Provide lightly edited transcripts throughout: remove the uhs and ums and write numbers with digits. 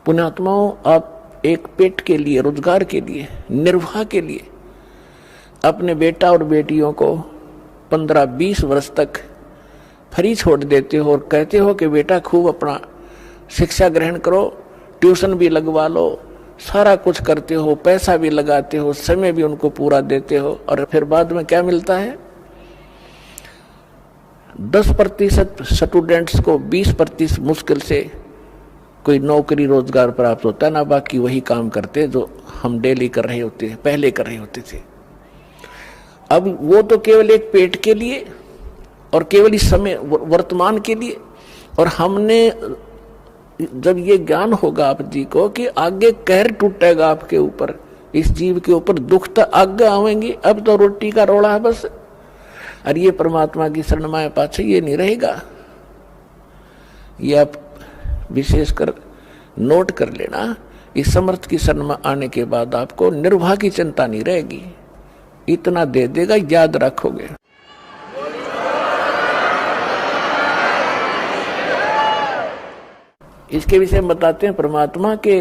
पुण्यात्माओं, आप एक पेट के लिए, रोजगार के लिए, निर्वाह के लिए अपने बेटा और बेटियों को 15-20 वर्ष तक फ्री छोड़ देते हो और कहते हो कि बेटा खूब अपना शिक्षा ग्रहण करो, ट्यूशन भी लगवा लो, सारा कुछ करते हो, पैसा भी लगाते हो, समय भी उनको पूरा देते हो, और फिर बाद में क्या मिलता है? 10% स्टूडेंट्स को 20% मुश्किल से कोई नौकरी रोजगार प्राप्त होता है ना, बाकी वही काम करते जो हम डेली कर रहे होते हैं, पहले कर रहे होते थे। अब वो तो केवल एक पेट के लिए और केवल इस समय वर्तमान के लिए, और हमने जब ये ज्ञान होगा आप जी को कि आगे कहर टूटेगा आपके ऊपर, इस जीव के ऊपर दुख तो आगे आवेंगे, अब तो रोटी का रोड़ा है बस, और ये परमात्मा की शरण माया पाछे ये नहीं रहेगा। ये आप विशेषकर नोट कर लेना, इस समर्थ की शरण में आने के बाद आपको निर्वाह की चिंता नहीं रहेगी, इतना दे देगा, याद रखोगे। इसके विषय में बताते हैं परमात्मा के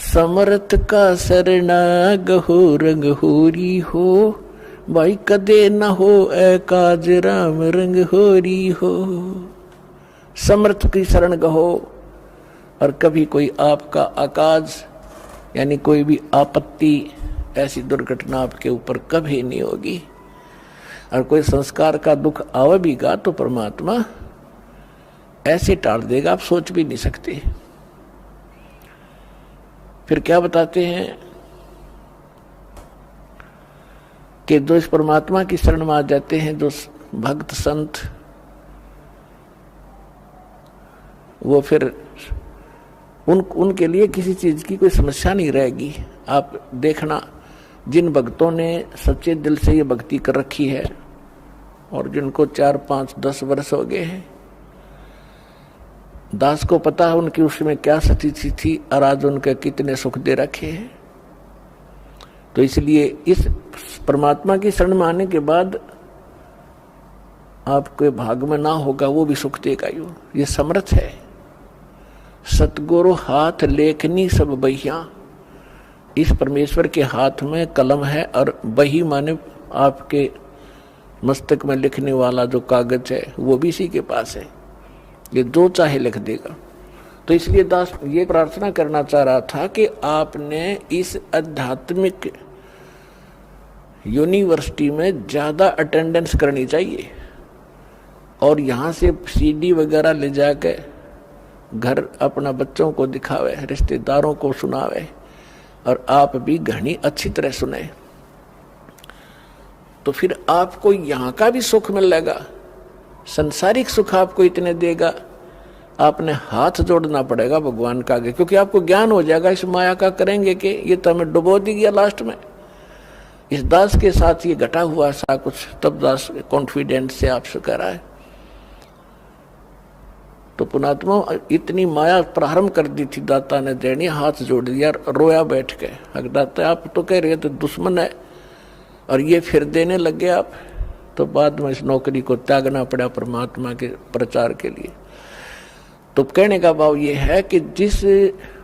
समर्थ का शरणा गहो रंग होरी हो, भाई कदे न हो एकाज राम रंग होरी हो। समर्थ की शरण गहो, और कभी कोई आपका आकाज यानी कोई भी आपत्ति, ऐसी दुर्घटना आपके ऊपर कभी नहीं होगी, और कोई संस्कार का दुख आवेगा तो परमात्मा ऐसे टाल देगा, आप सोच भी नहीं सकते। फिर क्या बताते हैं कि जो इस परमात्मा की शरण में आ जाते हैं, जो भक्त संत, वो फिर उनके लिए किसी चीज की कोई समस्या नहीं रहेगी। आप देखना, जिन भक्तों ने सच्चे दिल से ये भक्ति कर रखी है और जिनको 4, 5, 10 वर्ष हो गए हैं, दास को पता है उनकी उसमें क्या स्थिति थी और आज उनके कितने सुख दे रखे हैं। तो इसलिए इस परमात्मा की शरण में आने के बाद आपके भाग में ना होगा वो भी सुख देगा। ये समर्थ है। सतगुरु हाथ लेखनी सब बहिया, इस परमेश्वर के हाथ में कलम है, और बही माने आपके मस्तक में लिखने वाला जो कागज है वो भी इसी के पास है, ये जो चाहे लिख देगा। तो इसलिए दास ये प्रार्थना करना चाह रहा था कि आपने इस आध्यात्मिक यूनिवर्सिटी में ज्यादा अटेंडेंस करनी चाहिए, और यहाँ से CD वगैरह ले जाके घर अपना बच्चों को दिखावे, रिश्तेदारों को सुनावे, और आप भी घनी अच्छी तरह सुने, तो फिर आपको यहाँ का भी सुख मिलेगा, संसारिक सुख आपको इतने देगा, आपने हाथ जोड़ना पड़ेगा भगवान का आगे, क्योंकि आपको ज्ञान हो जाएगा इस माया का करेंगे कि ये तो हमें डुबो दी गया लास्ट में। इस दास के साथ ये घटा हुआ सा कुछ, तब दास कॉन्फिडेंस से आपसे कह रहा है। तो पुणात्मा इतनी माया प्रारंभ कर दी थी दाता ने देनी, हाथ जोड़ दिया, रोया बैठ के। अगर दाता आप तो कह रहे तो दुश्मन है, और ये फिर देने लग गए आप, तो बाद में इस नौकरी को त्यागना पड़ा परमात्मा के प्रचार के लिए। तो कहने का भाव ये है कि जिस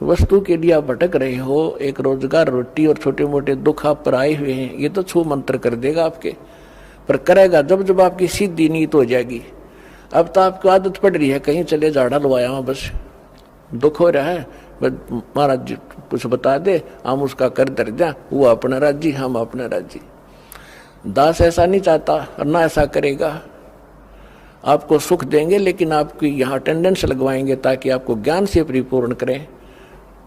वस्तु के लिए आप भटक रहे हो, एक रोजगार, रोटी और छोटे मोटे दुख आप पर आए हुए हैं, ये तो छू मंत्र कर देगा आपके, पर करेगा जब जब आपकी सीधी नीयत हो जाएगी। अब तो आपको आदत पड़ रही है, कहीं चले झाड़ा लवाया वहां, बस दुख हो रहा है, महाराज जी कुछ बता दे, हम उसका कर दर्जा, वो अपना राज्य, हम अपना राज्य। दास ऐसा नहीं चाहता और ना ऐसा करेगा। आपको सुख देंगे, लेकिन आपकी यहाँ अटेंडेंस लगवाएंगे ताकि आपको ज्ञान से परिपूर्ण करें,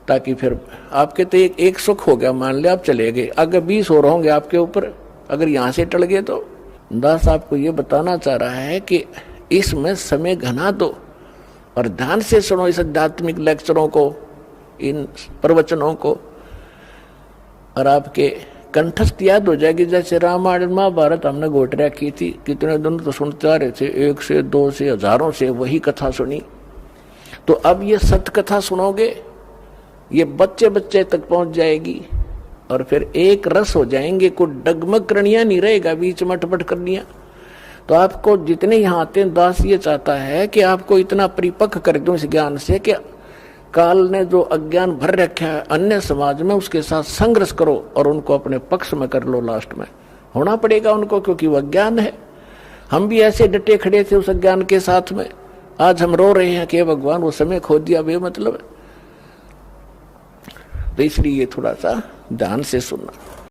ताकि फिर आपके तो एक सुख हो गया, मान लिया आप चले गए, अगर 20 और होंगे आपके ऊपर, अगर यहाँ से टल गए तो। दास आपको ये बताना चाह रहा है कि इसमें समय घना दो और ध्यान से सुनो इस आध्यात्मिक लेक्चरों को, इन प्रवचनों को, और आपके कंठस्थ याद हो जाएगी। जैसे रामायण महाभारत हमने घोट रखी थी, कितने दिन तो सुनते आ रहे थे, 1 से 2 से हजारों से वही कथा सुनी। तो अब ये सत्य कथा सुनोगे, ये बच्चे बच्चे तक पहुंच जाएगी, और फिर एक रस हो जाएंगे, कोई डगमग करणिया नहीं रहेगा, बीच में अटपट करनिया। तो आपको जितने यहाँ आते हैं, दास ये चाहता है कि आपको इतना परिपक्व कर दूं इस ज्ञान से कि काल ने जो अज्ञान भर रखा है अन्य समाज में, उसके साथ संघर्ष करो और उनको अपने पक्ष में कर लो। लास्ट में होना पड़ेगा उनको, क्योंकि वो अज्ञान है। हम भी ऐसे डटे खड़े थे उस अज्ञान के साथ में, आज हम रो रहे हैं कि भगवान वो समय खो दिया, बेमतलब। तो इसलिए थोड़ा सा ध्यान से सुनना।